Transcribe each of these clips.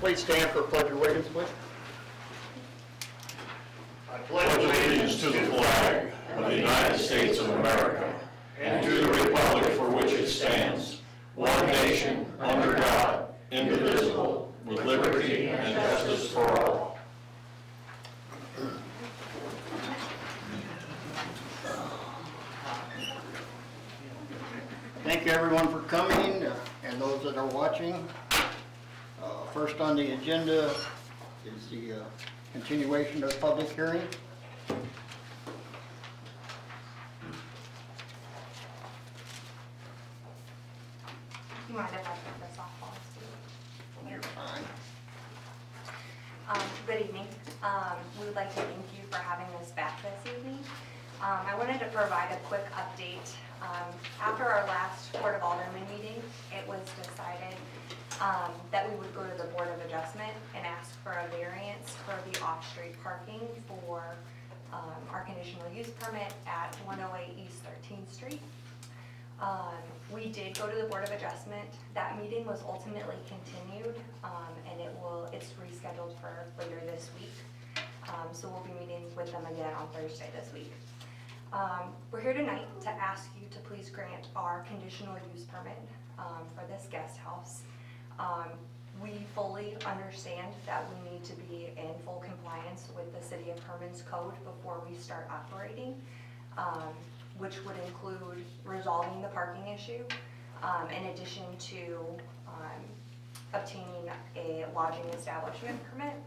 please stand for Pledge of Allegiance, please? I pledge allegiance to the flag of the United States of America and to the republic for which it stands, one nation, under God, indivisible, with liberty and justice for all. Thank you everyone for coming and those that are watching. First on the agenda is the continuation of the public hearing. You mind if I put this off while I You're speak? fine. Good evening. We would like to thank you for having us back this evening. I wanted to provide a quick update. After our last Board of Aldermen meeting, it was decided that we would go to the Board of Adjustment and ask for a variance for the off-street parking for our conditional use permit at 108 East 13th Street. We did go to the Board of Adjustment. That meeting was ultimately continued, and it's rescheduled for later this week. So we'll be meeting with them again on Thursday this week. We're here tonight to ask you to please grant our conditional use permit for this guest house. We fully understand that we need to be in full compliance with the City of Herman's code before we start operating, which would include resolving the parking issue, in addition to obtaining a lodging establishment permit.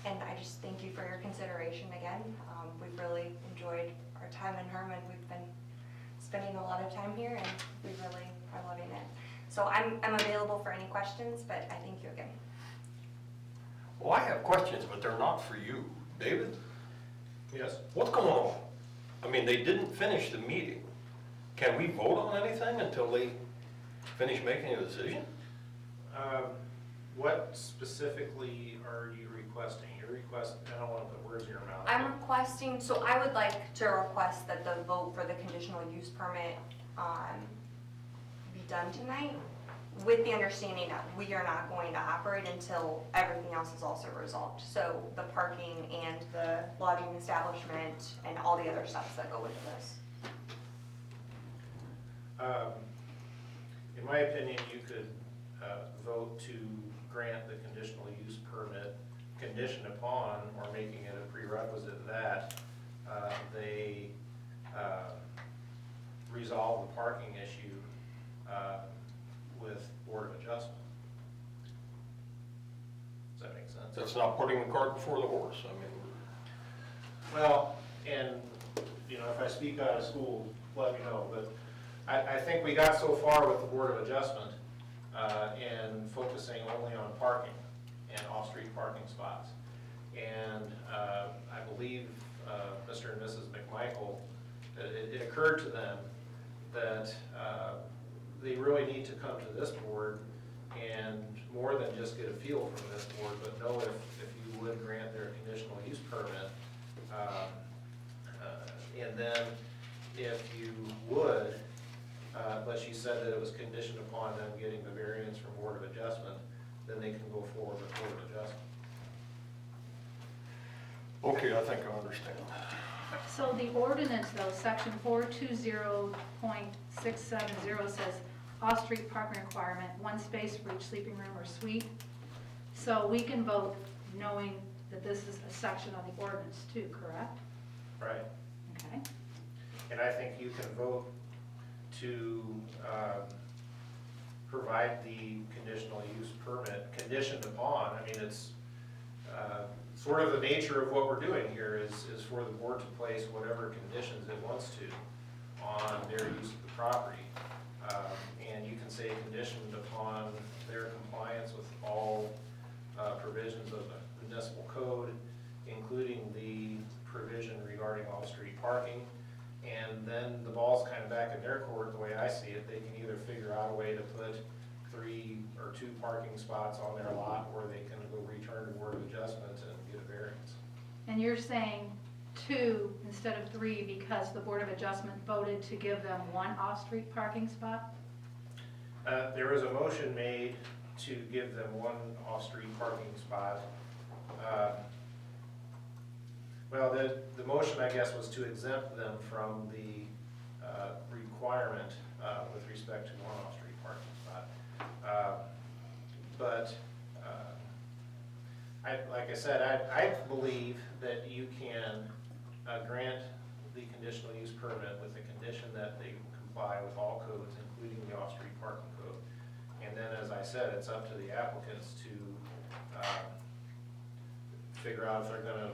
And I just thank you for your consideration again. We've really enjoyed our time in Herman. We've been spending a lot of time here and we really are loving it. So I'm available for any questions, but I thank you again. Well, I have questions, but they're not for you. David, Yes. what's going on? I mean, they didn't finish the meeting. Can we vote on anything until they finish making a decision? What specifically are you requesting? I don't want to put words in your mouth. I'm requesting, so I would like to request that the vote for the conditional use permit be done tonight with the understanding that we are not going to operate until everything else is also resolved. So the parking and the lodging establishment and all the other steps that go into this. In my opinion, you could vote to grant the conditional use permit conditioned upon or making it a prerequisite that they resolve the parking issue with Board of Adjustment. Does that make sense? That's not putting the cart before the horse. I mean, Well, and, you know, if I speak out of school, let me know, but I think we got so far with the Board of Adjustment and focusing only on parking and off-street parking spots. And I believe Mr. and Mrs. McMichael, it occurred to them that they really need to come to this board and more than just get a feel from this board, but know if you would grant their conditional use permit. And then if you would, but she said that it was conditioned upon them getting the variance from Board of Adjustment, then they can go forward with Board of Adjustment. okay, I think I understand. So the ordinance though, section 420.670 says off-street parking requirement, one space for each sleeping room or suite. So we can vote knowing that this is a section on the ordinance too, correct? Right. Okay. And I think you can vote to provide the conditional use permit conditioned upon, I mean, it's sort of the nature of what we're doing here is for the board to place whatever conditions it wants to on their use of the property. And you can say conditioned upon their compliance with all provisions of the municipal code, including the provision regarding off-street parking. And then the ball's kind of back in their court, the way I see it. They can either figure out a way to put 3 or 2 parking spots on their lot, or they can go return to Board of Adjustment and get a variance. And you're saying 2 instead of 3 because the Board of Adjustment voted to give them 1 off-street parking spot? There was a motion made to give them one off-street parking spot. Well, the motion, I guess, was to exempt them from the requirement with respect to one off-street parking spot. Like I said, I believe that you can grant the conditional use permit with the condition that they comply with all codes, including the off-street parking code. And then, as I said, it's up to the applicants to figure out if they're gonna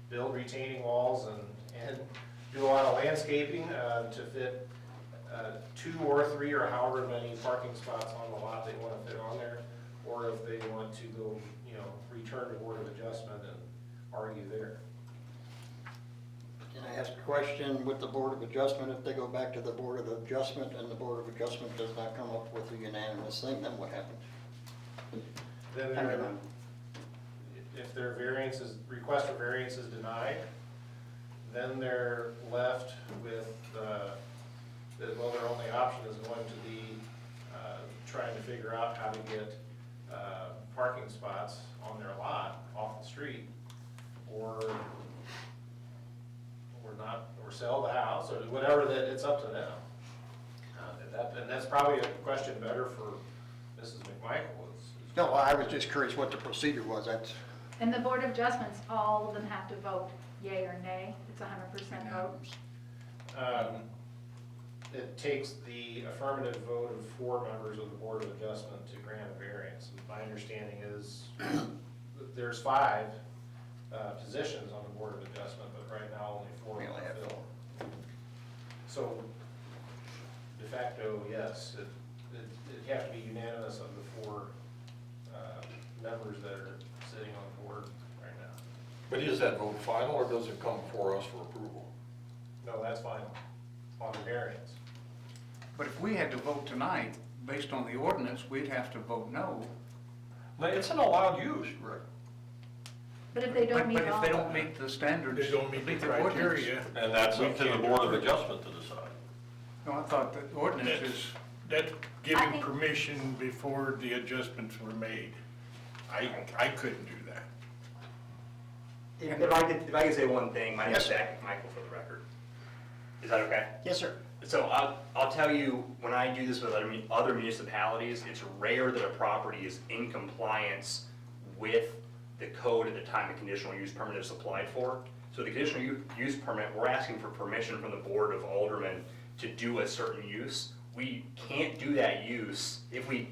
build retaining walls and do a lot of landscaping to fit 2 or 3 or however many parking spots on the lot they wanna fit on there, or if they want to go, return to Board of Adjustment and argue there. Can I ask a question with the Board of Adjustment? If they go back to the Board of Adjustment and the Board of Adjustment does not come up with a unanimous thing, then what happens? Then if their request for variance is denied, then they're left with, well, their only option is going to be trying to figure out how to get parking spots on their lot off the street, or not, or sell the house, or whatever, that it's up to them. And that's probably a question better for Mrs. McMichael. No, I was just curious what the procedure was. That's, And the Board of Adjustments, all of them have to vote yay or nay? It's 100% vote? It takes the affirmative vote of 4 members of the Board of Adjustment to grant a variance. And my understanding is there's 5 positions on the Board of Adjustment, but right now only 4 We only are have filled. So de facto, yes, it'd have to be unanimous of the 4 members that are sitting on the board right now. But is that vote final, or does it come before us for approval? No, that's final on the variance. But if we had to vote tonight, based on the ordinance, we'd have to vote no. No, it's an allowed use, Rick. But if they don't meet But all if they of don't them? meet the standards. They don't meet the ordinance- criteria. And that's We up to the can't Board of approve. Adjustment to decide. No, I thought the ordinance is, That's I giving think- permission before the adjustments were made. I couldn't do that. If I could say one thing, my name is Zach Michael for the record. Is that okay? yes, sir. So I'll tell you, when I do this with other municipalities, it's rare that a property is in compliance with the code at the time the conditional use permit is applied for. So the conditional use permit, we're asking for permission from the Board of Aldermen to do a certain use. We can't do that use if we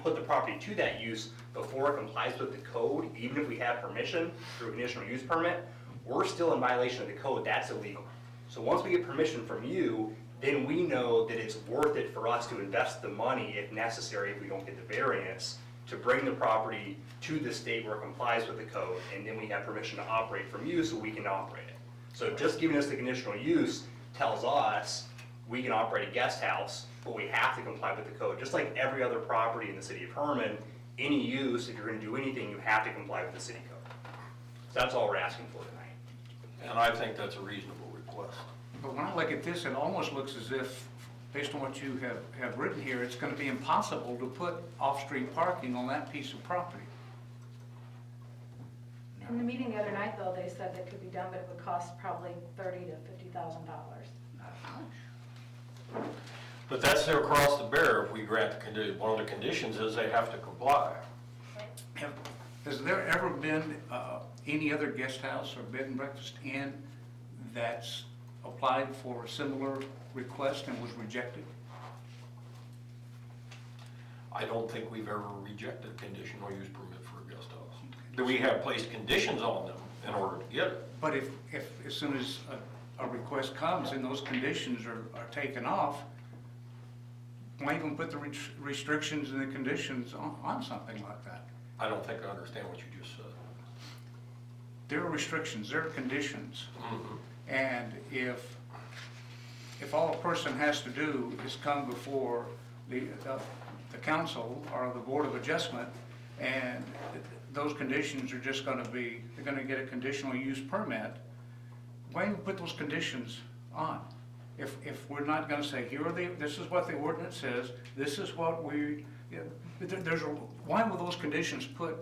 put the property to that use before it complies with the code, even if we have permission through a conditional use permit, we're still in violation of the code. That's illegal. So once we get permission from you, then we know that it's worth it for us to invest the money, if necessary, if we don't get the variance, to bring the property to the state where it complies with the code, and then we have permission to operate from you so we can operate it. So just giving us the conditional use tells us we can operate a guest house, but we have to comply with the code. Just like every other property in the city of Herman, any use, if you're gonna do anything, you have to comply with the city code. So that's all we're asking for tonight. And I think that's a reasonable request. but when I look at this, it almost looks as if, based on what you have written here, it's gonna be impossible to put off-street parking on that piece of property. In the meeting the other night, though, they said that could be done, but it would cost probably $30,000 to $50,000. But that's their cross to bear if we grant the condition. One of the conditions is they have to comply. Has there ever been any other guest house or bed and breakfast inn that's applied for a similar request and was rejected? I don't think we've ever rejected a conditional use permit for a guest house. We have placed conditions on them in order to get it. But if as soon as a request comes and those conditions are taken off, why even put the restrictions and the conditions on something like that? I don't think I understand what you just said. There are restrictions, there are conditions. And if all a person has to do is come before the council or the Board of Adjustment, and those conditions are just gonna be, they're gonna get a conditional use permit, why even put those conditions on? If we're not gonna say, this is what the ordinance says, this is what why were those conditions put,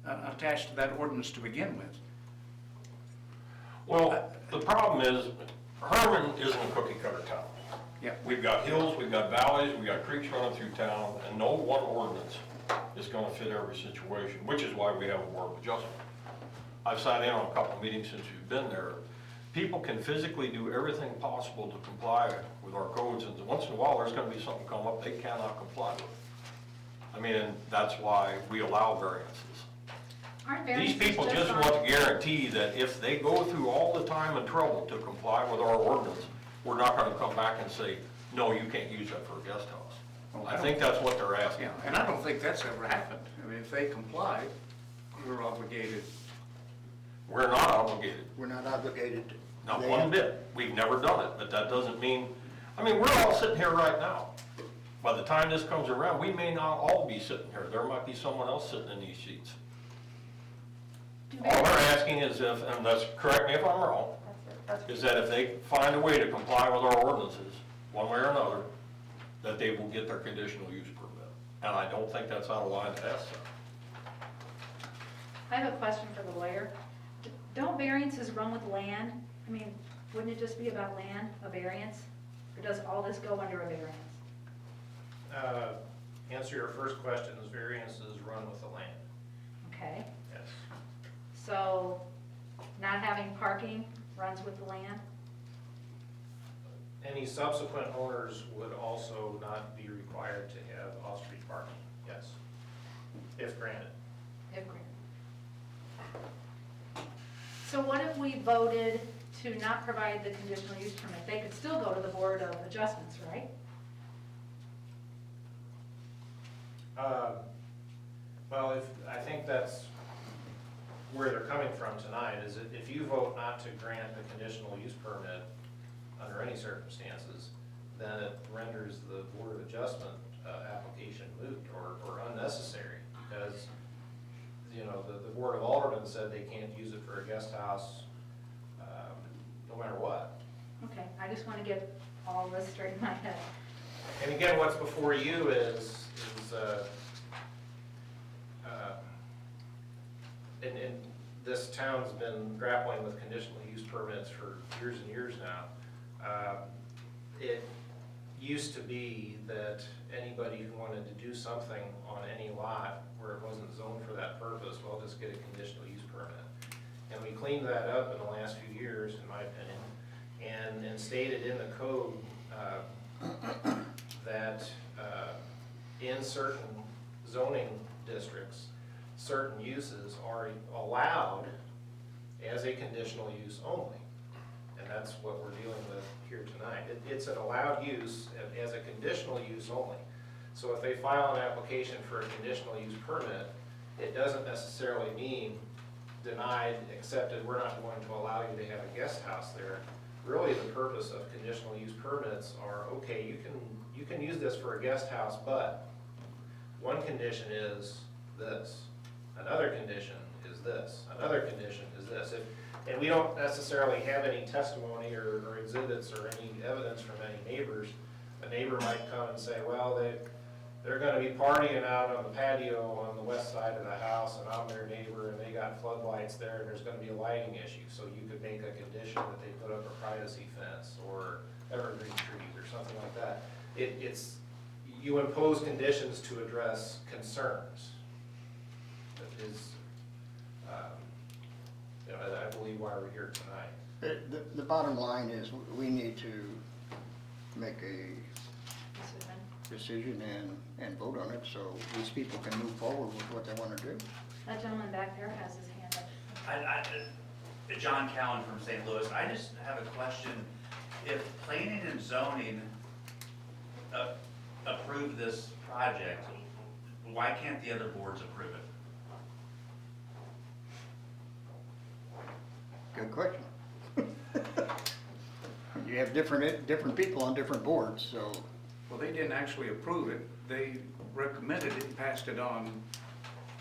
attached to that ordinance to begin with? Well, the problem is, Herman isn't a cookie cutter town. Yeah. We've got hills, we've got valleys, we've got creeks running through town, and no one ordinance is gonna fit every situation, which is why we have a board of adjustment. I've sat in on a couple of meetings since you've been there. People can physically do everything possible to comply with our codes, and once in a while, there's gonna be something come up they cannot comply with. I mean, and that's why we allow variances. Aren't These variances people just on- want to guarantee that if they go through all the time and trouble to comply with our ordinance, we're not gonna come back and say, no, you can't use that for a guest house. Well, I think that's what they're asking. Yeah, and I don't think that's ever happened. I mean, if they comply, we're obligated. We're not obligated, We're not obligated. not They one have- bit. We've never done it, but that doesn't mean, I mean, we're all sitting here right now. By the time this comes around, we may not all be sitting here. There might be someone else sitting in these seats. Do All vari- we're asking is if, and that's, correct me if I'm wrong, is that if they find a way to comply with our ordinances, one way or another, that they will get their conditional use permit. And I don't think that's out of line to ask them. I have a question for the lawyer. Don't variances run with land? I mean, wouldn't it just be about land, a variance? Or does all this go under a variance? Answer your first question, is variances run with the land? Okay, Yes. so not having parking runs with the land? Any subsequent owners would also not be required to have off-street parking, yes, if granted. If granted. So what if we voted to not provide the conditional use permit? They could still go to the Board of Adjustments, right? Well, I think that's where they're coming from tonight, is that if you vote not to grant the conditional use permit under any circumstances, then it renders the Board of Adjustment application moot or unnecessary, because, you know, the Board of Aldermen said they can't use it for a guest house, no matter what. Okay, I just want to get all this straight in my head. And again, what's before you is and this town's been grappling with conditional use permits for years and years now. It used to be that anybody who wanted to do something on any lot where it wasn't zoned for that purpose, well, just get a conditional use permit. And we cleaned that up in the last few years, in my opinion, and stated in the code that in certain zoning districts, certain uses are allowed as a conditional use only. And that's what we're dealing with here tonight. It's an allowed use as a conditional use only. So if they file an application for a conditional use permit, it doesn't necessarily mean denied, accepted, we're not going to allow you to have a guest house there. Really, the purpose of conditional use permits are, okay, you can use this for a guest house, but one condition is this. Another condition is this. Another condition is this. And we don't necessarily have any testimony or exhibits or any evidence from any neighbors. A neighbor might come and say, well, they're gonna be partying out on the patio on the west side of the house, and I'm their neighbor, and they got floodlights there, and there's gonna be a lighting issue. So you could make a condition that they put up a privacy fence or evergreen trees or something like that. You impose conditions to address concerns. That is, I believe why we're here tonight. The bottom line is, we need to make a decision and vote on it, so these people can move forward with what they want to do. That gentleman back there has his hand up. John Cowan from St. Louis. I just have a question. If planning and zoning approve this project, why can't the other boards approve it? Good question. You have different people on different boards, so. Well, they didn't actually approve it. They recommended it and passed it on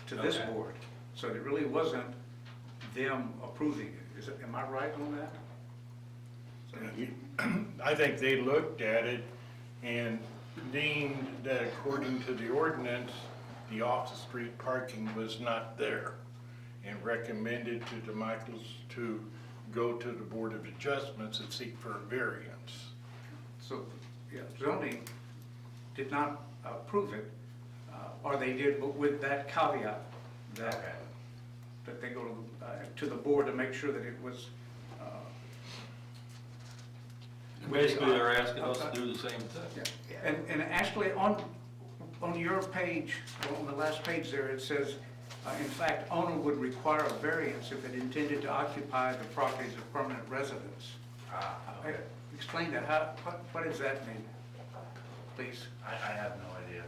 to this Okay. board. So it really wasn't them approving it. Am I right on that? I think they looked at it and deemed that according to the ordinance, the off-the-street parking was not there, and recommended to DeMichael's to go to the Board of Adjustments and seek for a variance. So, yeah, zoning did not approve it, or they did, but with that caveat that, Okay. that they go to the board to make sure that it was. Basically, they're asking us to do the same thing. Yeah. And actually, on your page, on the last page there, it says, in fact, owner would require a variance if it intended to occupy the property as a permanent residence. Explain that, what does that mean, please? I have no idea.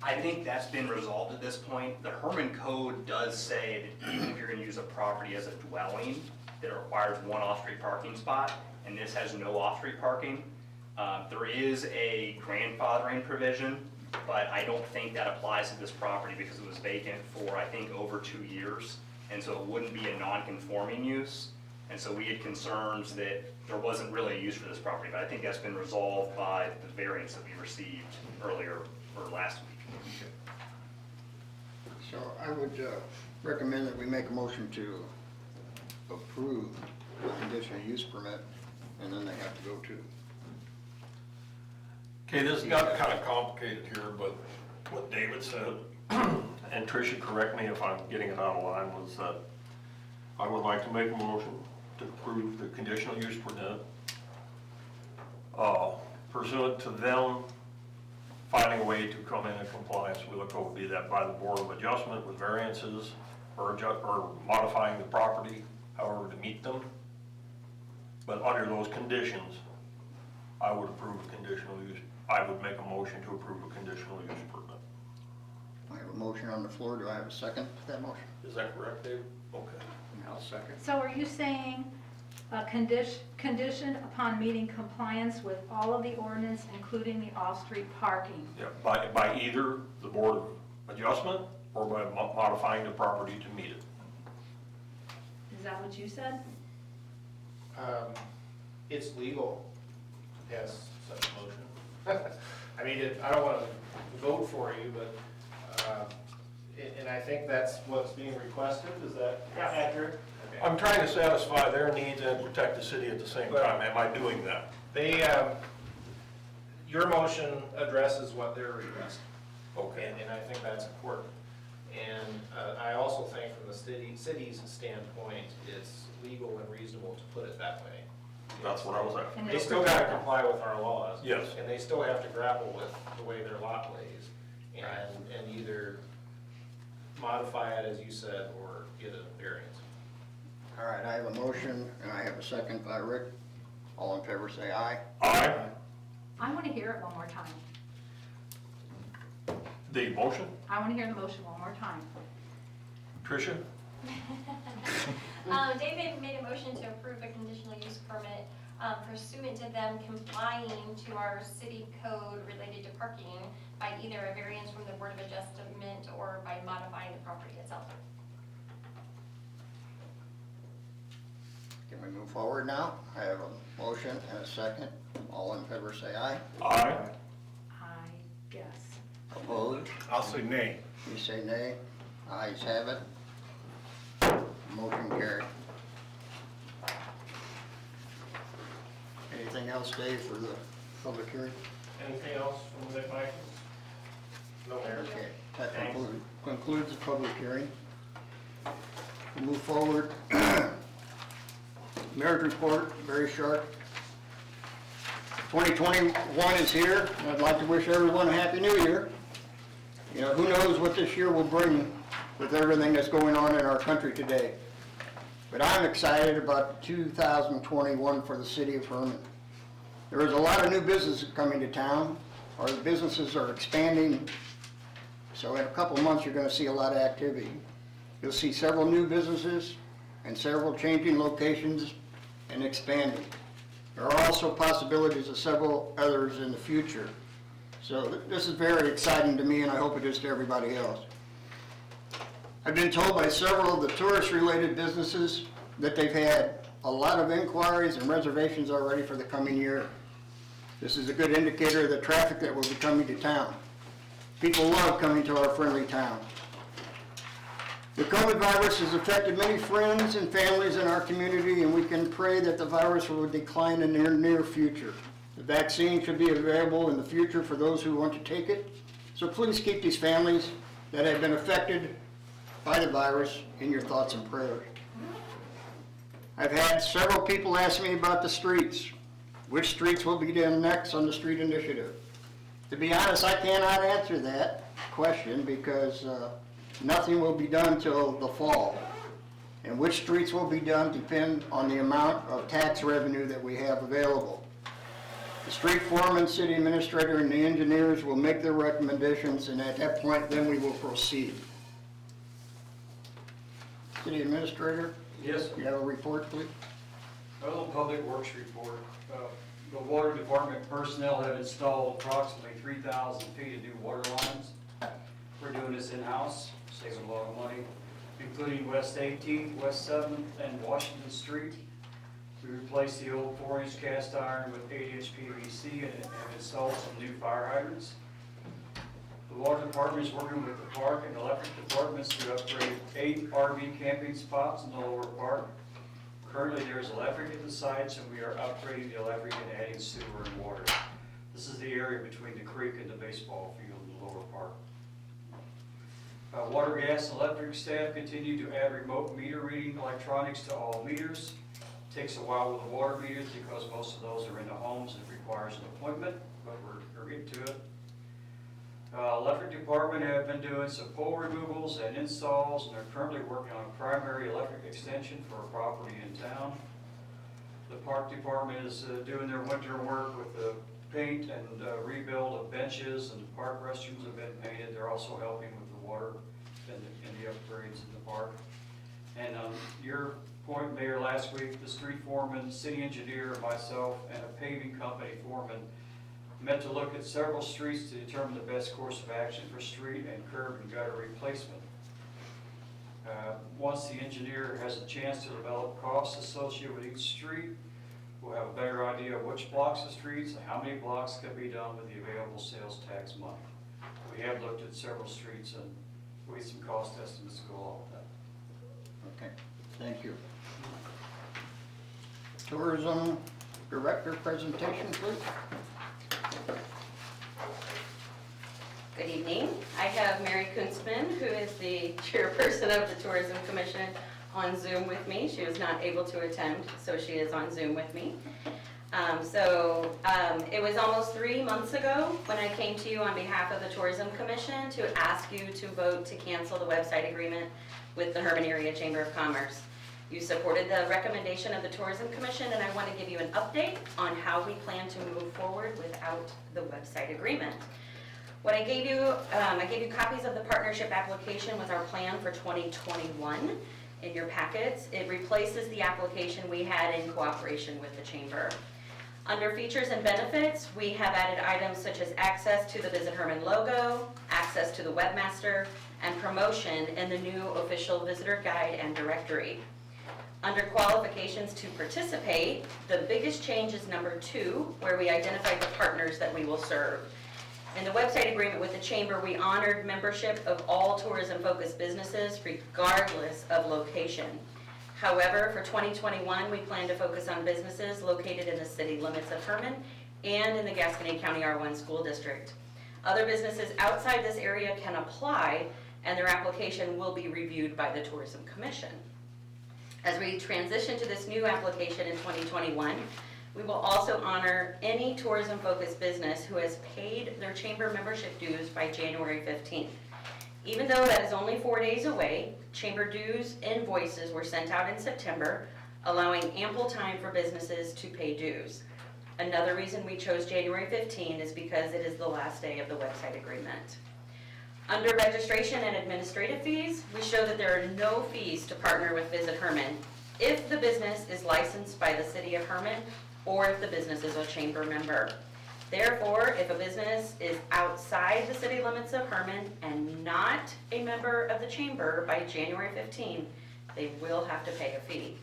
I think that's been resolved at this point. The Herman Code does say that even if you're gonna use a property as a dwelling, that it requires one off-street parking spot, and this has no off-street parking. There is a grandfathering provision, but I don't think that applies to this property because it was vacant for, I think, over 2 years. And so it wouldn't be a non-conforming use. And so we had concerns that there wasn't really a use for this property, but I think that's been resolved by the variance that we received earlier, or last week. So I would recommend that we make a motion to approve the conditional use permit, and then they have to go to. Okay, this got kind of complicated here, but what David said, and Tricia, correct me if I'm getting it out of line, was that I would like to make a motion to approve the conditional use permit pursuant to them finding a way to come in compliance with the code, be that by the Board of Adjustment with variances or modifying the property, however to meet them. But under those conditions, I would approve a conditional use. I would make a motion to approve a conditional use permit. I have a motion on the floor. Do I have a second to that motion? Is that correct, Dave? Okay. I'll second. So are you saying a condition upon meeting compliance with all of the ordinance, including the off-street parking? Yeah, by either the Board of Adjustment or by modifying the property to meet it. Is that what you said? It's legal to pass such a motion. I mean, I don't want to vote for you, but, and I think that's what's being requested, is that accurate? Okay. I'm trying to satisfy their needs and protect the city at the same time. Am I doing that? They, your motion addresses what they're requesting. Okay. And I think that's important. And I also think from the city's standpoint, it's legal and reasonable to put it that way. That's what I was asking. And They still gotta comply with our laws. Yes. And they still have to grapple with the way their lot lays and either modify it, as you said, or get a variance. All right, I have a motion, and I have a second by Rick. All in favor, say aye. Aye. I want to hear it one more time. The motion? I want to hear the motion one more time. Tricia? David made a motion to approve a conditional use permit pursuant to them complying to our city code related to parking by either a variance from the Board of Adjustment or by modifying the property itself. Can we move forward now? I have a motion and a second. All in favor, say aye. Aye. I guess. Opposed? I'll say nay. You say nay. Ayes have it. Motion carried. Anything else, Dave, for the public hearing? Anything else from the Michaels? No, Mayor. Okay, that concludes the public hearing. We'll move forward. Mayor's report, very short. 2021 is here, and I'd like to wish everyone a happy new year. You know, who knows what this year will bring with everything that's going on in our country today. But I'm excited about 2021 for the city of Herman. There is a lot of new businesses coming to town. Our businesses are expanding. So in a couple of months, you're going to see a lot of activity. You'll see several new businesses and several changing locations and expanding. There are also possibilities of several others in the future. So this is very exciting to me, and I hope it is to everybody else. I've been told by several of the tourist-related businesses that they've had a lot of inquiries and reservations already for the coming year. This is a good indicator of the traffic that will be coming to town. People love coming to our friendly town. The COVID virus has affected many friends and families in our community, and we can pray that the virus will decline in the near future. The vaccine should be available in the future for those who want to take it, so please keep these families that have been affected by the virus in your thoughts and prayers. I've had several people ask me about the streets. Which streets will be done next on the street initiative? To be honest, I cannot answer that question because nothing will be done till the fall. And which streets will be done depend on the amount of tax revenue that we have available. The street foreman, city administrator, and the engineers will make their recommendations, and at that point, then we will proceed. City administrator, Yes, you have a report, please? a little public works report. The water department personnel have installed approximately 3,000 feet of new water lines. We're doing this in-house, saving a lot of money, including West 18th, West 7th, and Washington Street. We replaced the old 4-inch cast iron with 8-inch PVC and have installed some new fire hydrants. The water department is working with the park and electric departments to upgrade 8 RV camping spots in the lower park. Currently, there is electric at the sites, and we are upgrading the electric and adding sewer and water. This is the area between the creek and the baseball field in the lower park. Water, gas, and electric staff continue to add remote meter reading electronics to all meters. Takes a while with the water meters because most of those are in the homes and it requires an appointment, but we're getting to it. Electric department have been doing some pole removals and installs, and they're currently working on a primary electric extension for a property in town. The park department is doing their winter work with the paint and rebuild of benches, and the park restrooms have been painted. They're also helping with the water and the upgrades in the park. And on your point, Mayor, last week, the street foreman, city engineer, myself, and a paving company foreman met to look at several streets to determine the best course of action for street and curb and gutter replacement. Once the engineer has a chance to develop costs associated with each street, we'll have a better idea of which blocks of streets and how many blocks can be done with the available sales tax money. We have looked at several streets and we have some cost estimates to go along with that. Okay, thank you. Tourism Director presentation, please. Good evening. I have Mary Kunstman, who is the chairperson of the Tourism Commission, on Zoom with me. She was not able to attend, so she is on Zoom with me. It was almost 3 months ago when I came to you on behalf of the Tourism Commission to ask you to vote to cancel the website agreement with the Herman Area Chamber of Commerce. You supported the recommendation of the Tourism Commission, and I want to give you an update on how we plan to move forward without the website agreement. What I gave you copies of the partnership application with our plan for 2021 in your packets. It replaces the application we had in cooperation with the Chamber. Under features and benefits, we have added items such as access to the Visit Herman logo, access to the webmaster, and promotion in the new official visitor guide and directory. Under qualifications to participate, the biggest change is number 2, where we identified the partners that we will serve. In the website agreement with the Chamber, we honored membership of all tourism-focused businesses regardless of location. However, for 2021, we plan to focus on businesses located in the city limits of Herman and in the Gasconade County R1 School District. Other businesses outside this area can apply, and their application will be reviewed by the Tourism Commission. As we transition to this new application in 2021, we will also honor any tourism-focused business who has paid their chamber membership dues by January 15th. Even though that is only 4 days away, chamber dues invoices were sent out in September, allowing ample time for businesses to pay dues. Another reason we chose January 15 is because it is the last day of the website agreement. Under registration and administrative fees, we show that there are no fees to partner with Visit Herman if the business is licensed by the city of Herman or if the business is a chamber member. Therefore, if a business is outside the city limits of Herman and not a member of the chamber by January 15, they will have to pay a fee.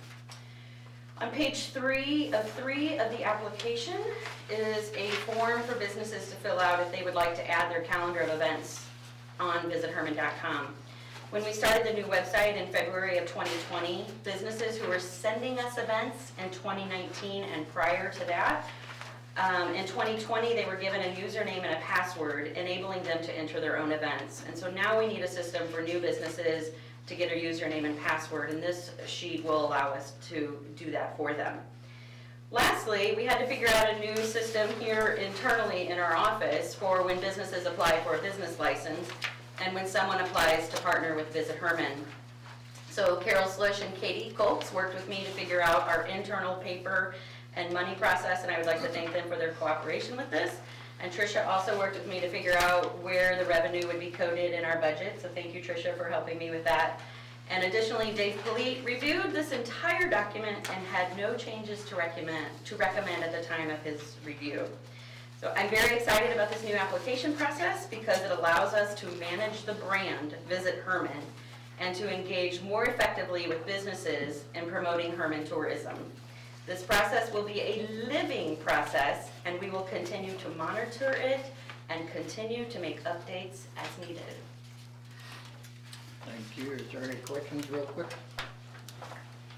On page 3 of the application is a form for businesses to fill out if they would like to add their calendar of events on visitherman.com. When we started the new website in February of 2020, businesses who were sending us events in 2019 and prior to that, in 2020, they were given a username and a password, enabling them to enter their own events. And so now we need a system for new businesses to get a username and password, and this sheet will allow us to do that for them. Lastly, we had to figure out a new system here internally in our office for when businesses apply for a business license and when someone applies to partner with Visit Herman. So Carol Slush and Katie Colts worked with me to figure out our internal paper and money process, and I would like to thank them for their cooperation with this. And Tricia also worked with me to figure out where the revenue would be coded in our budget, so thank you, Tricia, for helping me with that. And additionally, Dave Polite reviewed this entire document and had no changes to recommend at the time of his review. So I'm very excited about this new application process because it allows us to manage the brand Visit Herman and to engage more effectively with businesses in promoting Herman tourism. This process will be a living process, and we will continue to monitor it and continue to make updates as needed. Thank you. Is there any questions real quick?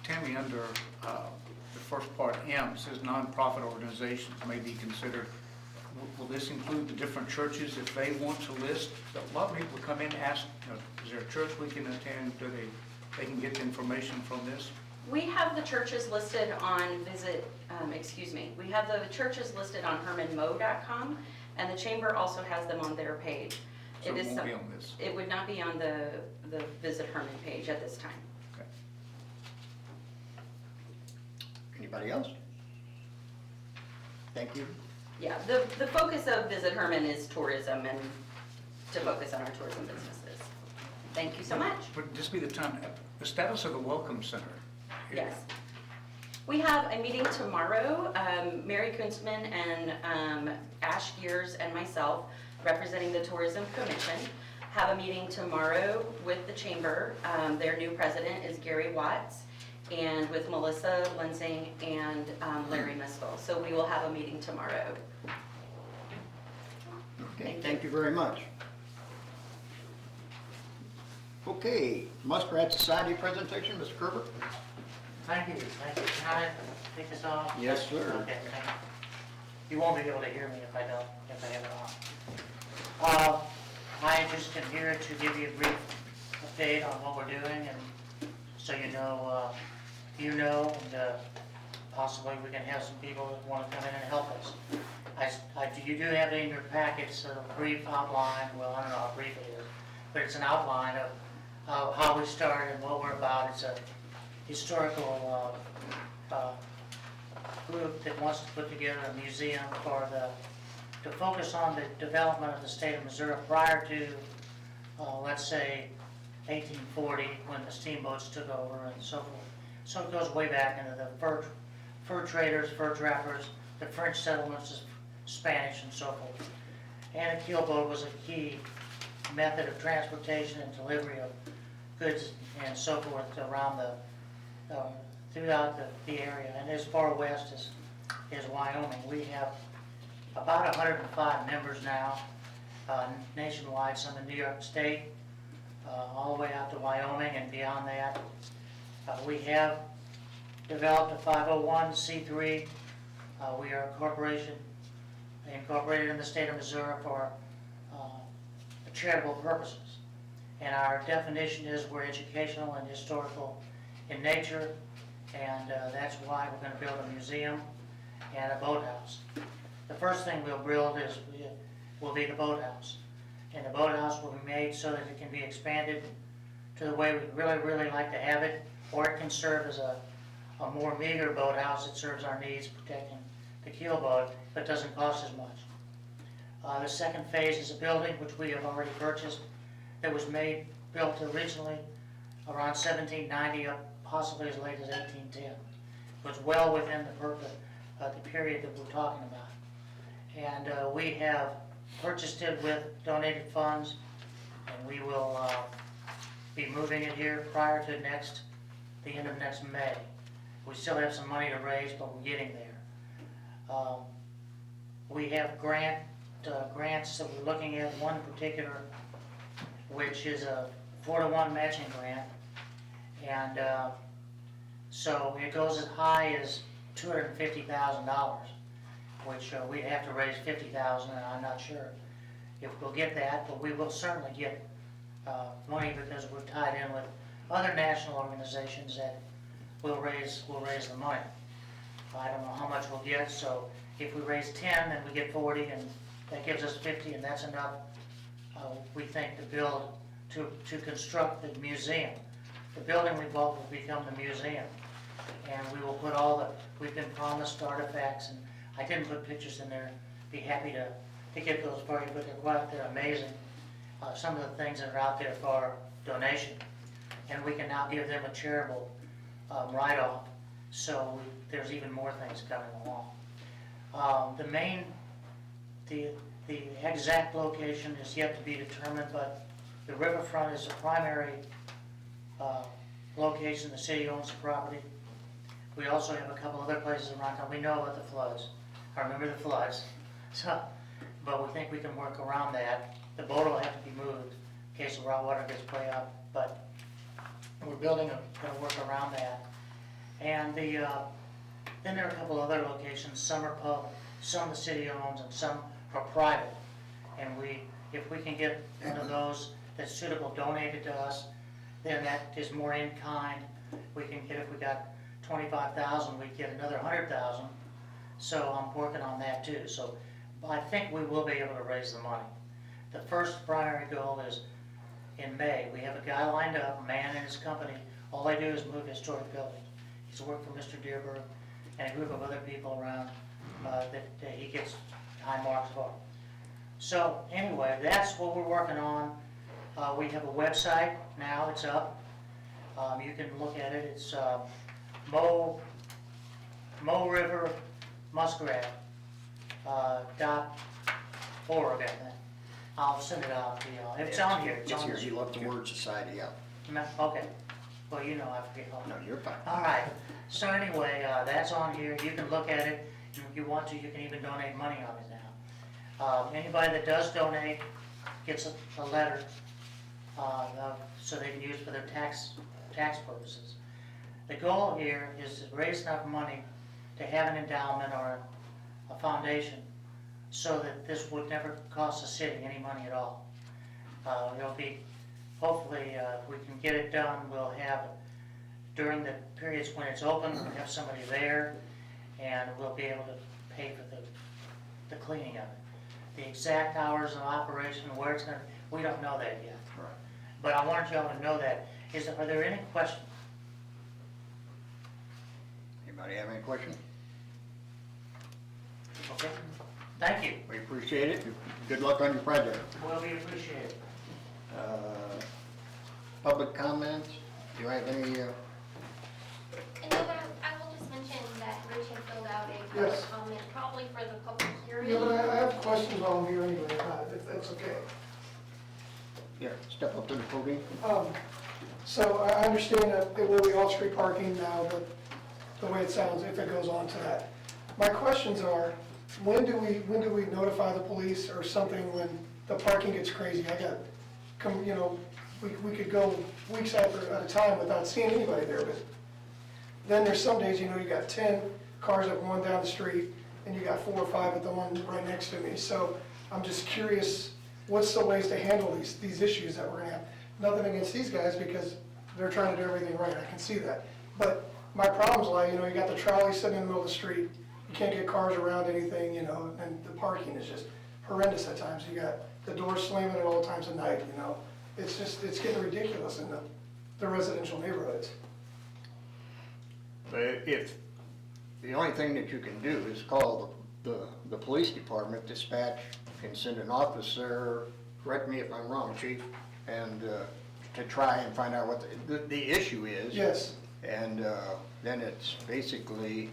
Tammy, under the first part, M, it says nonprofit organizations may be considered. Will this include the different churches if they want to list? A lot of people come in and ask, is there a church we can attend? They can get the information from this? We have the churches listed on we have the churches listed on hermanmo.com, and the chamber also has them on their page. So it won't be on this? It would not be on the Visit Herman page at this time. Okay. Anybody else? Thank you. Yeah, the focus of Visit Herman is tourism and to focus on our tourism businesses. Thank you so much. Would this be the time, the status of the Welcome Center? Yes. We have a meeting tomorrow. Mary Kunstman and Ash Gears and myself, representing the Tourism Commission, have a meeting tomorrow with the chamber. Their new president is Gary Watts, and with Melissa Lensing and Larry Mistel. So we will have a meeting tomorrow. Okay, thank you very much. Okay, Muskrat Society presentation, Mr. Kerber? Thank you. Can I take this off? Yes, sir. Okay, thank you. You won't be able to hear me if I have it on. I just am here to give you a brief update on what we're doing, and so you know, and possibly we can have some people that want to come in and help us. You do have it in your packets, a brief outline. Well, I don't know how brief it is, but it's an outline of how we started and what we're about. It's a historical group that wants to put together a museum to focus on the development of the state of Missouri prior to, let's say, 1840, when the steamboats took over and so forth. So it goes way back into the fur traders, fur trappers, the French settlements, the Spanish, and so forth. And a keelboat was a key method of transportation and delivery of goods and so forth around throughout the area, and as far west as Wyoming. We have about 105 members now, nationwide, some in New York State, all the way out to Wyoming and beyond that. We have developed a 501c3. We are a corporation incorporated in the state of Missouri for charitable purposes. And our definition is we're educational and historical in nature, and that's why we're going to build a museum and a boathouse. The first thing we'll build will be the boathouse. And the boathouse will be made so that it can be expanded to the way we really, really like to have it, or it can serve as a more meager boathouse that serves our needs, protecting the keelboat, but doesn't cost as much. The second phase is a building which we have already purchased that was built originally around 1790, up possibly as late as 1810. It was well within the purpose of the period that we're talking about. And we have purchased it with donated funds, and we will be moving it here prior to the end of next May. We still have some money to raise, but we're getting there. We have grants that we're looking at, one in particular, which is a 4-to-1 matching grant. And so it goes as high as $250,000, which we'd have to raise $50,000, and I'm not sure if we'll get that, but we will certainly get money because we're tied in with other national organizations that will raise the money. I don't know how much we'll get, so if we raise 10, then we get 40, and that gives us 50, and that's enough, we think, to build, to construct the museum. The building we built will become the museum, and we will put all the, we've been promised artifacts, and I didn't put pictures in there. Be happy to get those for you, but they're amazing. Some of the things that are out there for donation, and we can now give them a charitable write-off, so there's even more things coming along. The exact location is yet to be determined, but the riverfront is the primary location. The city owns the property. We also have a couple other places around town. We know about the floods. I remember the floods. So, but we think we can work around that. The boat will have to be moved in case the raw water gets way up, but we're going to work around that. And then there are a couple other locations. Some are public, some the city owns, and some are private. And if we can get one of those that's suitable donated to us, then that is more in kind. We can get, if we got 25,000, we'd get another 100,000. So I'm working on that too. So I think we will be able to raise the money. The first primary goal is in May. We have a guy lined up, a man and his company. All they do is move historic buildings. He's worked for Mr. Dearberg and a group of other people around that he gets high marks for. So anyway, that's what we're working on. We have a website now, it's up. You can look at it. It's Mo River Muskrat .org, I think. I'll send it out to you. It's on here. It's here, you left the word society out. Okay. Well, you know I forget all. No, you're fine. All right. So anyway, that's on here. You can look at it. If you want to, you can even donate money on it now. Anybody that does donate gets a letter so they can use it for their tax purposes. The goal here is to raise enough money to have an endowment or a foundation so that this would never cost the city any money at all. It'll be, hopefully, if we can get it done, we'll have, during the periods when it's open, we'll have somebody there, and we'll be able to pay for the cleaning of it. The exact hours of operation, where it's going to, we don't know that yet. Right. But I wanted y'all to know that. Are there any questions? Anybody have any questions? Okay. Thank you. We appreciate it. Good luck on your project. Well, we appreciate it. Public comments? Do you have any? And then I will just mention that Rich had filled out a public Yes. comment, probably for the public hearing. Yeah, but I have questions while I'm here anyway, if that's okay. Yeah, step up to the podium. So I understand that it will be off-street parking now, but the way it sounds, if it goes on to that. My questions are, when do we notify the police or something when the parking gets crazy? We could go weeks at a time without seeing anybody there, but then there's some days, you got 10 cars up one down the street, and you got 4 or 5 at the one right next to me. So I'm just curious, what's the ways to handle these issues that we're gonna have? Nothing against these guys, because they're trying to do everything right, I can see that. But my problems lie, you got the trolley sitting in the middle of the street, you can't get cars around anything, and the parking is just horrendous at times. You got the doors slamming at all times of night, it's getting ridiculous in the residential neighborhoods. But if, the only thing that you can do is call the police department, dispatch, can send an officer, correct me if I'm wrong, chief, and to try and find out what the issue is. Yes. And then it's basically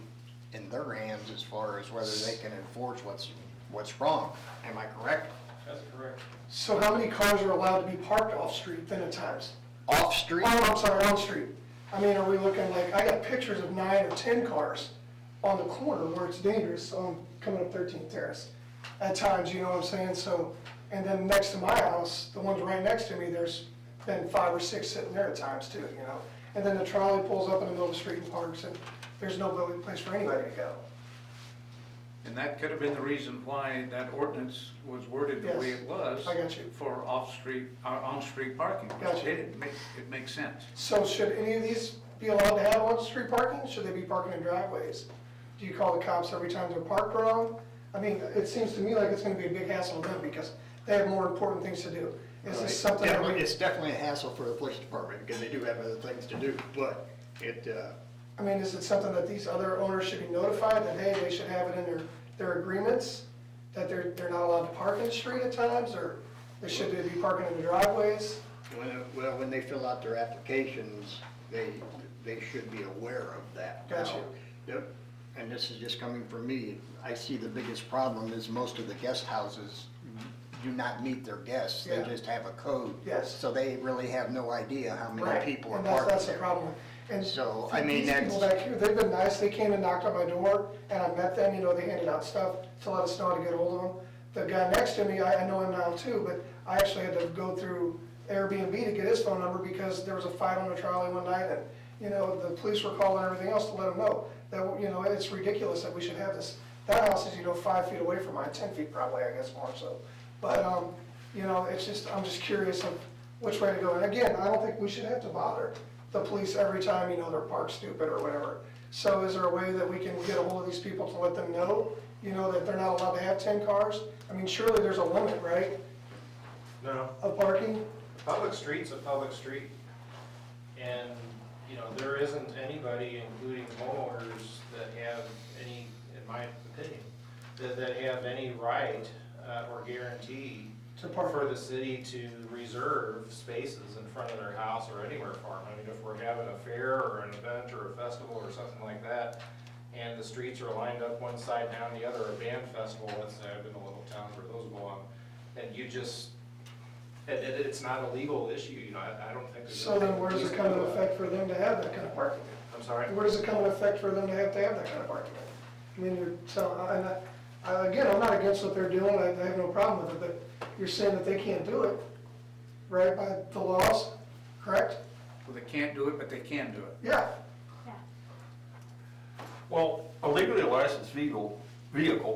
in their hands as far as whether they can enforce what's wrong. Am I correct? That's correct. So how many cars are allowed to be parked off-street then at times? Off-street? Oh, I'm sorry, on-street. I mean, are we looking like, I got pictures of 9 or 10 cars on the corner where it's dangerous, on coming up 13th Terrace. At times, you know what I'm saying, so, and then next to my house, the ones right next to me, there's been 5 or 6 sitting there at times too, you know? And then the trolley pulls up in the middle of the street and parks, and there's no place for anybody to go. And that could have been the reason why that ordinance was worded the way Yes, it was. I got you. For off-street, on-street parking. Got you. It makes sense. So should any of these be allowed to have on-street parking? Should they be parking in driveways? Do you call the cops every time they're parked wrong? I mean, it seems to me like it's gonna be a big hassle to them because they have more important things to do. Is this something that we? It's definitely a hassle for the police department, because they do have other things to do, but it, I mean, is it something that these other owners should be notified that, hey, they should have it in their agreements? That they're not allowed to park in the street at times, or should they be parking in the driveways? when they fill out their applications, they should be aware of that. Gotcha. Now, yep, and this is just coming from me, I see the biggest problem is most of the guest houses do not meet their guests, they Yeah. just have a code. Yes. So they really have no idea how many Right, people are and parking that's the there. problem. And So, for I mean, these people that's- back here, they've been nice, they came and knocked on my door, and I met them, you know, they handed out stuff to let us know how to get hold of them. The guy next to me, I know him now too, but I actually had to go through Airbnb to get his phone number because there was a fight on the trolley one night, and, you know, the police were calling and everything else to let him know that, you know, it's ridiculous that we should have this. That house is, you know, 5 feet away from mine, 10 feet probably, I guess more so. But, you know, it's just, I'm just curious of which way to go. And again, I don't think we should have to bother the police every time, you know, they're parked stupid or whatever. So is there a way that we can get a hold of these people to let them know, you know, that they're not allowed to have 10 cars? I mean, surely there's a limit, right, No, of parking? public street's a public street. And, you know, there isn't anybody, including homeowners, that have any, in my opinion, that have any right or guarantee To park. for the city to reserve spaces in front of their house or anywhere for them. I mean, if we're having a fair or an event or a festival or something like that, and the streets are lined up one side down the other, a band festival, let's say, I've been to little towns where those go on, and you just, it's not a legal issue, you know, I don't think there's. So then where does it come into effect for them to have that kind of parking? I'm sorry? Where does it come into effect for them to have that kind of parking? I mean, you're, so, and again, I'm not against what they're doing, I have no problem with it, but you're saying that they can't do it, right, by the laws, correct? Well, they can't do it, but they can do it. Yeah, Well, a legally licensed vehicle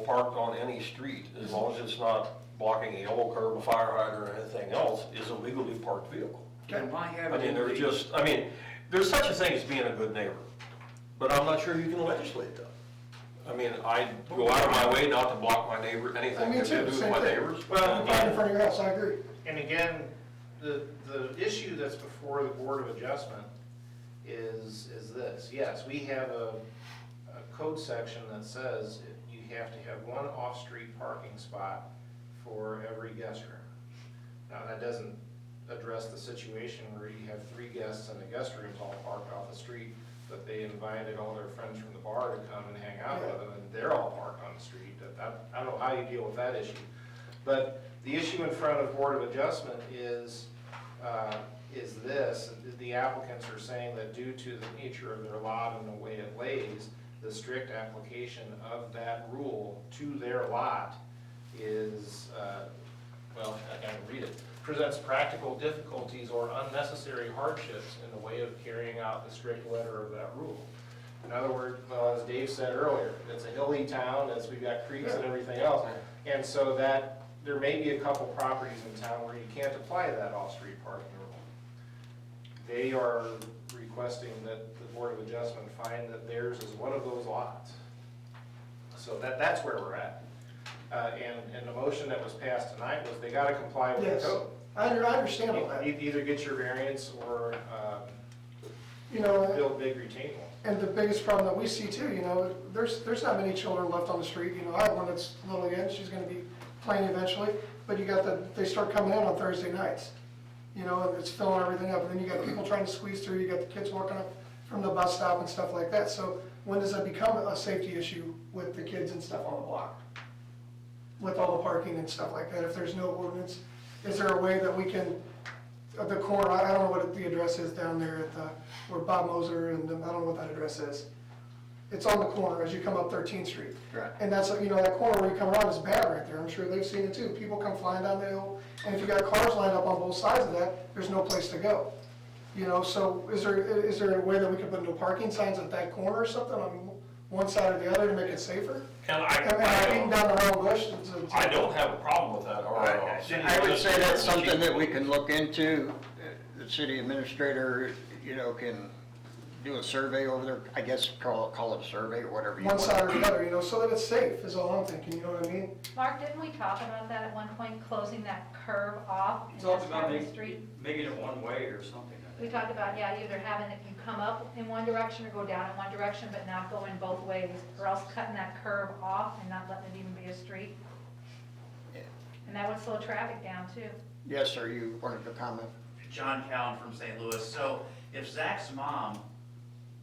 parked on any street, as long as it's not blocking a yellow curb, a fire hydrant, or anything else, is a legally parked vehicle. And why have I it mean, in there's the, just, I mean, there's such a thing as being a good neighbor, but I'm not sure you can legislate that. I mean, I go out of my way not to block my neighbor, anything Me to do too, with same my thing. neighbors. Well, right in front of your house, I agree. And again, the issue that's before the Board of Adjustment is this. Yes, we have a code section that says you have to have one off-street parking spot for every guest room. Now, that doesn't address the situation where you have 3 guests in the guest rooms all parked off the street, but they invited all their friends from the bar to come and hang out with them, and they're all parked on the street. I don't know how you deal with that issue. But the issue in front of Board of Adjustment is this, the applicants are saying that due to the nature of their lot and the way it lays, the strict application of that rule to their lot is, well, I can't read it, presents practical difficulties or unnecessary hardships in the way of carrying out the strict letter of that rule. In other words, well, as Dave said earlier, it's a hilly town, we've got creeks and everything else, and so that there may be a couple properties in town where you can't apply that off-street parking rule. They are requesting that the Board of Adjustment find that theirs is one of those lots. So that's where we're at. And the motion that was passed tonight was they gotta comply with Yes. the code. I understand all that. Either get your variance or You know, build big retaining wall. and the biggest problem that we see too, you know, there's not many children left on the street. You know, I have one that's little again, she's gonna be playing eventually, but you got they start coming in on Thursday nights. You know, and it's filling everything up, and then you got people trying to squeeze through, you got the kids walking up from the bus stop and stuff like that. So when does that become a safety issue with the kids and stuff on the block? With all the parking and stuff like that, if there's no ordinance, is there a way that we can, the corner, I don't know what the address is down there at the, where Bob Moser and, I don't know what that address is. It's on the corner as you come up 13th Street. Right. And that's, you know, that corner where you come around is bad right there. I'm sure they've seen it too. People come flying down the hill, and if you got cars lined up on both sides of that, there's no place to go. You know, so is there a way that we could put no parking signs at that corner or something on one side or the other to make it safer? And Beating down the round bush? I don't have a problem with that, or. I would say that's something that we can look into. The city administrator, you know, can do a survey over there, I guess call it a survey or whatever you want. One side or the other, you know, so that it's safe is all I'm thinking, you know what I mean? Mark, didn't we talk about that at one point, closing that curve off in We talked that about part of the making, street? making it one way or something. We talked about, yeah, either having it, you come up in one direction or go down in one direction, but not going both ways, or else cutting that curve off and not letting it even be a street. Yeah. And that would slow traffic down too. Yes, sir, you wanted to comment? John Cowan from St. Louis. So if Zach's mom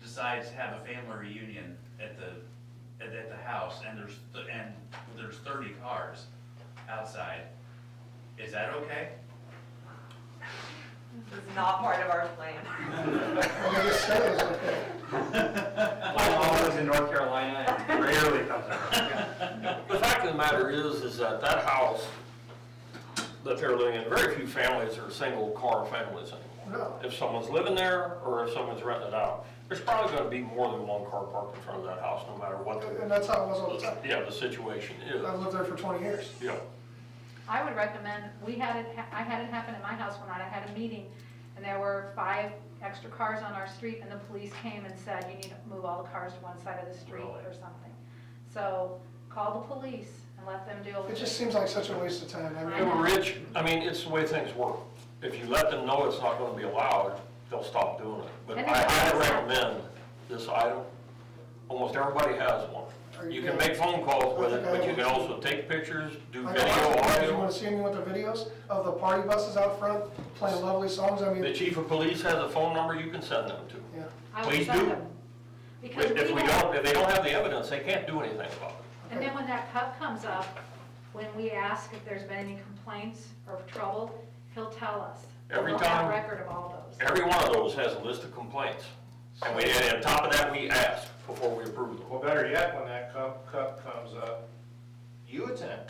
decides to have a family reunion at the house and there's 30 cars outside, is that okay? This is not part of our plan. I just said it was okay. My mom lives in North Carolina and rarely comes around. The fact of the matter is that house that they're living in, very few families are single car families anymore. No. If someone's living there or if someone's renting it out, there's probably gonna be more than one car parked in front of that house, no matter what And that's how it was all the time. the situation is. I've lived there for 20 years. Yeah. I would recommend, I had it happen at my house one night, I had a meeting, and there were 5 extra cars on our street, and the police came and said, you need to move all the cars to one side of the street or something. So, call the police and let them deal with it. It just seems like such a waste of time. I mean, I know. Rich, I mean, it's the way things work. If you let them know it's not gonna be allowed, they'll stop doing it. But And I it's- highly recommend this item. Almost everybody has one. You can make phone calls with it, but you can also take pictures, do I video, know, you audio. want to see me with the videos of the party buses out front playing lovely songs? I The mean, chief of police has a phone number you can send them to. yeah. I would Please send do. them. Because If we have, if they don't have the evidence, they can't do anything about it. and then when that cup comes up, when we ask if there's been any complaints or trouble, he'll tell us. Every We'll have time- record of all those. Every one of those has a list of complaints. And on top of that, we ask before we approve them. Well, better yet, when that cup comes up, you attend.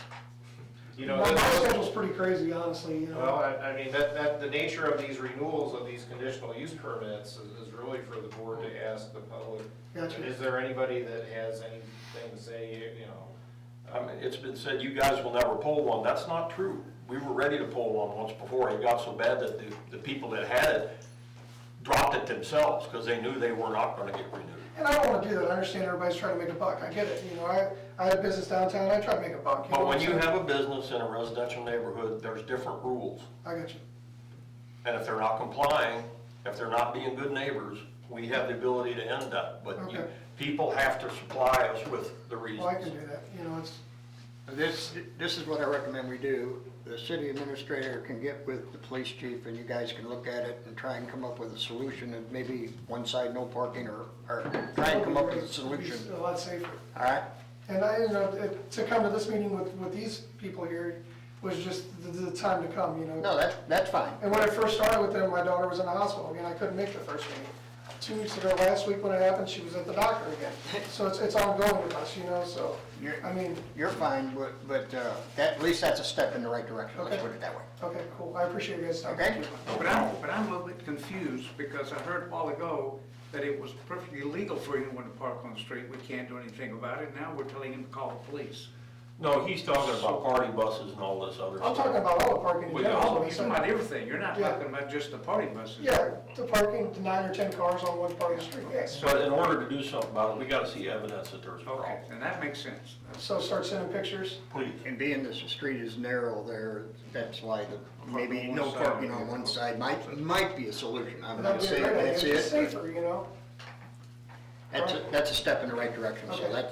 You know, My that's- schedule's pretty crazy, honestly, you know. well, I mean, the nature of these renewals of these conditional use permits is really for the board to ask the public. Gotcha. Is there anybody that has anything to say, you know? I mean, it's been said, you guys will never pull one. That's not true. We were ready to pull one once before. It got so bad that the people that had it dropped it themselves because they knew they were not going to get renewed. And I don't want to do that. I understand everybody's trying to make a buck. I get it. You know, I had a business downtown. I try to make a buck. But know when what you I'm saying? have a business in a residential neighborhood, there's different rules. I got you. And if they're not complying, if they're not being good neighbors, we have the ability to end that. But Okay. people have to supply us with the reasons. Well, I can do that. You know, it's, This is what I recommend we do. The city administrator can get with the police chief and you guys can look at it and try and come up with a solution and maybe one side no parking or try and come up with a solution. It's a lot safer. All right? And you know, to come to this meeting with these people here was just the time to come, you know. No, that's fine. And when I first started with them, my daughter was in the hospital again. I couldn't make the first meeting. 2 weeks ago, last week when it happened, she was at the doctor again. So it's ongoing with us, you know, so, I mean. You're fine, but at least that's a step in the right direction. Let's Okay. put it that way. Okay, cool. I appreciate you guys' time. Okay? But I'm a little bit confused because I heard a while ago that it was perfectly legal for anyone to park on the street. We can't do anything about it. Now we're telling him to call the police. No, he's talking about party buses and all this other I'm stuff. talking about all the parking in We general. also- Oh, you're talking about everything. You're not Yeah. talking about just the party buses. Yeah, the parking, the 9 or 10 cars on one part of the street, yes. But in order to do something about it, we gotta see evidence that there's a Okay, problem. and that makes sense. So start sending pictures. Please. And being this street is narrow there, that's why maybe Parking on no one side. parking on one side might be a solution. I'm not That'd be a saying great idea. that's It's it. safer, you know? That's a step in the right direction. So Okay.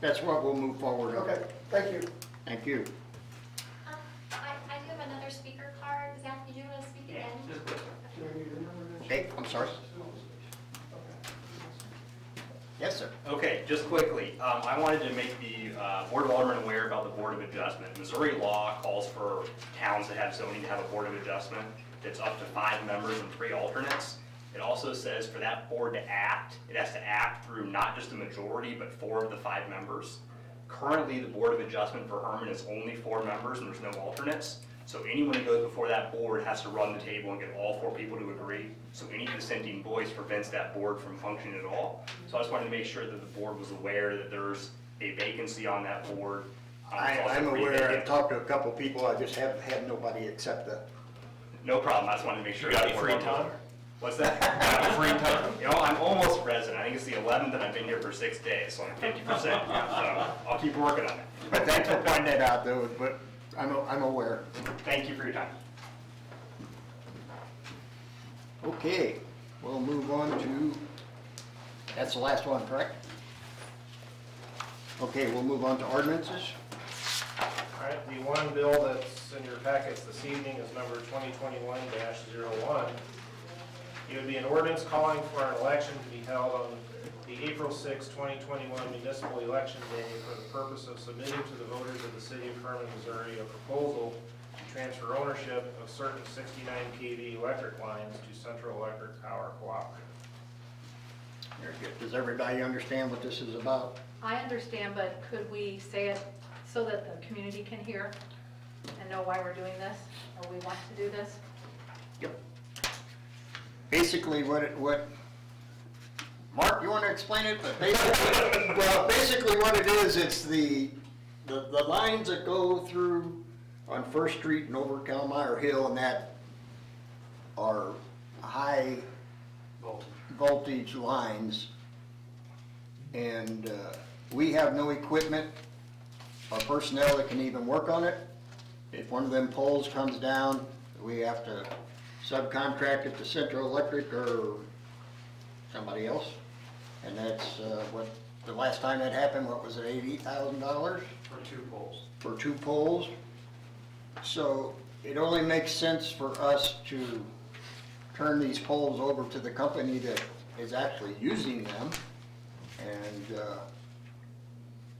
that's what we'll move forward on. Okay, thank you. Thank you. I do have another speaker card. Zach, did you want to speak again? Hey, I'm sorry. Yes, sir. Okay, just quickly, I wanted to make the Board of Aldermen aware about the Board of Adjustment. Missouri law calls for towns that have zoning to have a Board of Adjustment. that's up to 5 members and 3 alternates. It also says for that board to act, it has to act through not just a majority, but 4 of the 5 members. Currently, the Board of Adjustment for Herman is only 4 members and there's no alternates. So anyone who goes before that board has to run the table and get all 4 people to agree. So any dissenting voice prevents that board from functioning at all. So I just wanted to make sure that the board was aware that there's a vacancy on that board. It's also I'm aware, vacant. I've talked to a couple people, I just haven't had nobody accept the. No problem, I just wanted to make sure. You got that any we're free on. time? What's that? Got free time? You know, I'm almost resident, I think it's the 11th and I've been here for 6 days, so I'm 50%, so I'll keep working on it. But thanks for pointing that out though, but I'm aware. Thank you for your time. Okay, we'll move on to, that's the last one, correct? Okay, we'll move on to ordinances. All right, the one bill that's in your packets this evening is number 2021-01. It would be an ordinance calling for an election to be held on the April 6, 2021 municipal election day for the purpose of submitting to the voters of the city of Herman, Missouri, a proposal to transfer ownership of certain 69 kV electric lines to Central Electric Power Cooperative. Very good. Does everybody understand what this is about? I understand, but could we say it so that the community can hear and know why we're doing this, or we want to do this? Yep. Basically, Mark, you want to explain it? But basically what it is, it's the lines that go through on First Street and over Calmeyer Hill and that are high voltage lines. And we have no equipment or personnel that can even work on it. If one of them poles comes down, we have to subcontract it to Central Electric or somebody else. And that's what, the last time that happened, what was it, $80,000? For 2 poles. For 2 poles. So it only makes sense for us to turn these poles over to the company that is actually using them. And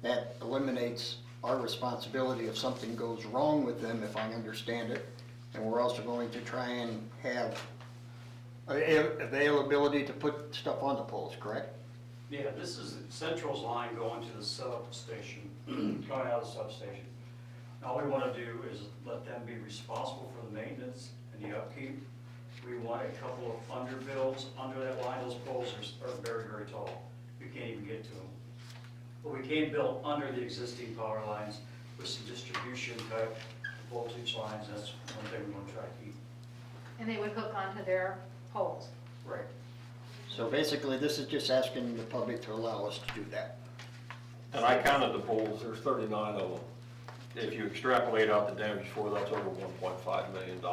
that eliminates our responsibility if something goes wrong with them, if I understand it. And we're also going to try and have availability to put stuff on the poles, correct? Yeah, this is Central's line going to the substation, coming out of the substation. All we want to do is let them be responsible for the maintenance and the upkeep. We want a couple of underbills under that line. Those poles are very, very tall. We can't even get to them. But we can build under the existing power lines with some distribution type voltage lines. That's one thing we want to try to keep. And they would hook onto their poles. Right. So basically, this is just asking the public to allow us to do that. And I counted the poles, there's 39 of them. If you extrapolate out the damage for, that's over $1.5 million to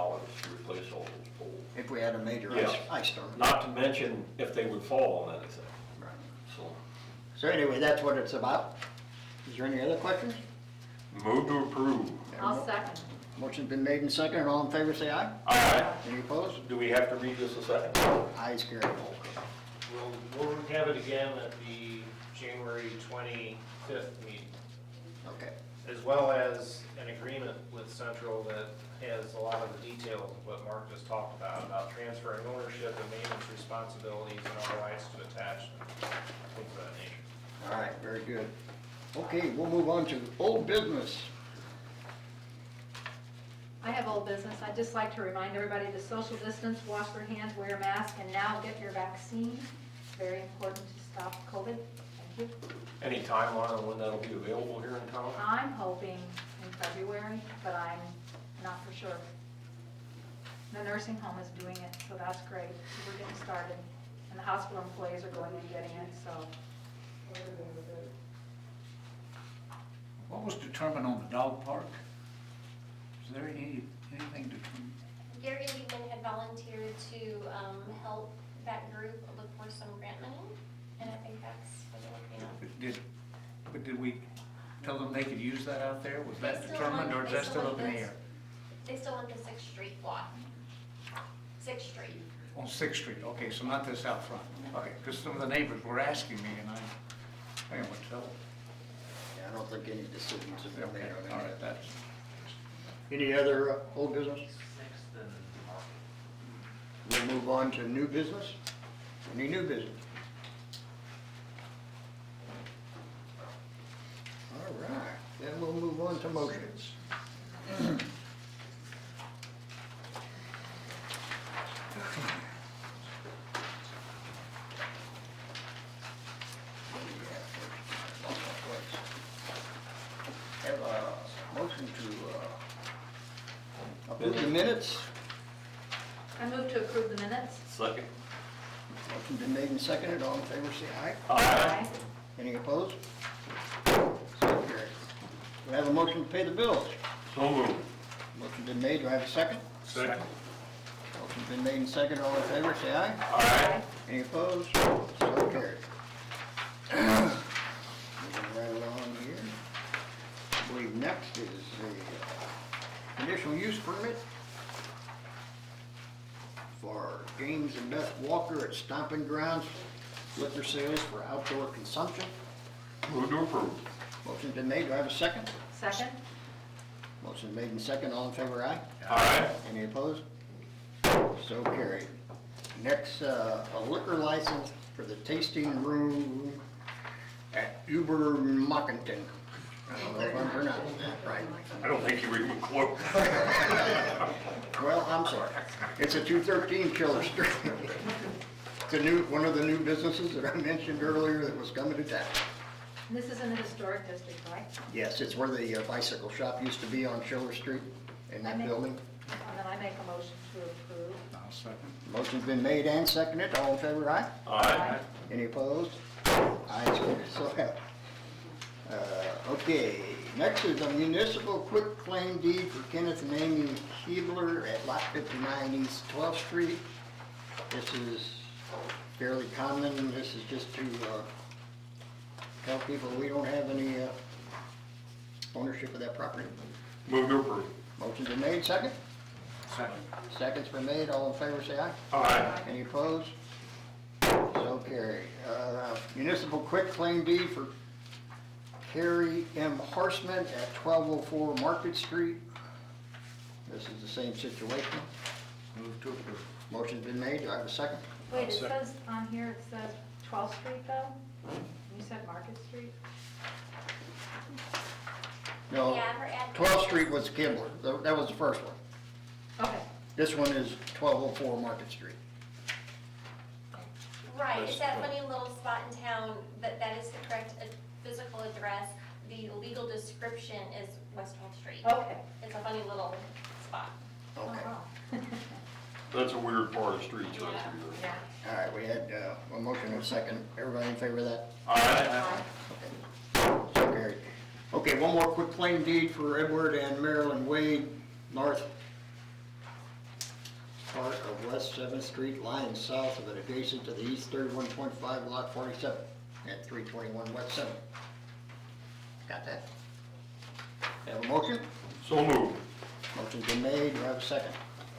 replace all those poles. If we had a major Yeah. ice storm. Not to mention if they would fall on anything, Right. so. So anyway, that's what it's about. Is there any other questions? Move to approve. I'll second. Motion's been made and seconded. All in favor, say aye. Aye. Any opposed? Do we have to read this a second? Ayes, carried. We'll have it again at the January 25th meeting, Okay. as well as an agreement with Central that has a lot of the details of what Mark just talked about transferring ownership and maintenance responsibilities and all rights to attach and things of that nature. All right, very good. Okay, we'll move on to old business. I have old business. I'd just like to remind everybody to social distance, wash their hands, wear a mask, and now get your vaccine. It's very important to stop COVID. Thank you. Any timeline on when that'll be available here in town? I'm hoping in February, but I'm not for sure. The nursing home is doing it, so that's great. We're getting started. And the hospital employees are going and getting it, so. What was determined on the dog park? Is there anything determined? Gary Liebman had volunteered to help that group look for some grant money, and I think that's what they're working on. But did we tell them they could use that out there? Was They that still determined, or want- is they that still still up want in the this. air? They still want the 6th Street lot. 6th Street. On 6th Street, okay, so not this out front. Okay, because some of the neighbors were asking me, and I didn't want to tell them. Yeah, I don't think any decisions have been made Okay, on all that. right, that's, Any other old business? 6th and Market. We'll move on to new business. Any new business? All right, then we'll move on to motions. Have a motion to approve the minutes. I move to approve the minutes. Second. Motion been made and seconded. All in favor, say aye. Aye. Any opposed? So carried. Do I have a motion to pay the bills? So moved. Motion been made. Do I have a second? Second. Motion's been made and seconded. All in favor, say aye. Aye. Any opposed? So carried. Moving right along here. I believe next is the conditional use permit for James and Beth Walker at Stomping Grounds, liquor sales for outdoor consumption. Move to approve. Motion's been made. Do I have a second? Second? Motion made and second. All in favor, aye. Aye. Any opposed? So carried. Next, a liquor license for the tasting room at Uber Mockinton. I don't know if I'm pronouncing that right. I don't think you were even close. Well, I'm sorry. It's a 213 Chiller Street. It's a new, one of the new businesses that I mentioned earlier that was coming to town. This is in the historic district, right? Yes, it's where the bicycle shop used to be on Chiller Street in that building. And then I make a motion to approve. I'll second. Motion's been made and seconded. All in favor, aye? Aye. Any opposed? Ayes, so have. Okay, next is a municipal quitclaim deed for Kenneth and Amy Keebler at Lot 59 East 12th Street. This is fairly common. This is just to tell people we don't have any ownership of that property. Move to approve. Motion's been made, second? Second. Second's been made. All in favor, say aye. Aye. Any opposed? So carried. Municipal quitclaim deed for Carrie M. Horseman at 1204 Market Street. This is the same situation. Move to approve. Motion's been made. Do I have a second? Wait, it says on here, it says 12th Street though? You said Market Street? No, Yeah, her address. 12th Street was Kimbler. That was the first one. Okay. This one is 1204 Market Street. Right, it's that funny little spot in town, that is the correct physical address. The legal description is West 12th Street. Okay. It's a funny little spot. Okay. Oh. That's a weird part of the street, so that's weird. Yeah. All right, we had a motion and a second. Everybody in favor of that? Aye. Okay. So carried. Okay, one more quick claim deed for Edward and Marilyn Wade, north part of West 7th Street, lying south of it, adjacent to the East 31.5 Lot 47 at 321 West 7th. Got that? Have a motion? So moved. Motion's been made. Do I have a second?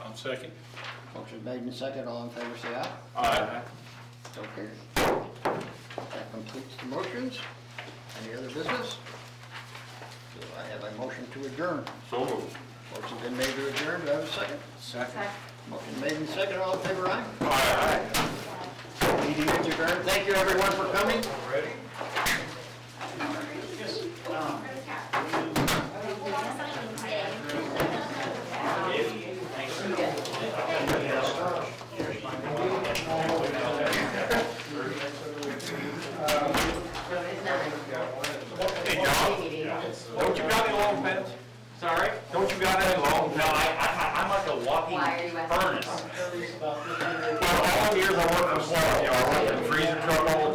I'll second. Motion's made and second. All in favor, say aye. Aye. So carried. That completes the motions. Any other business? Do I have a motion to adjourn? So moved. Motion's been made to adjourn. Do I have a second? Second. Motion made and second. All in favor, aye? Aye. Meeting is adjourned. Thank you, everyone, for coming. Ready? Hey, John, don't you got any long pens? Sorry? Don't you got any long pens? I'm like a walking furnace. Well, all the years I worked for Swamp Yard, I worked in the freezer truck all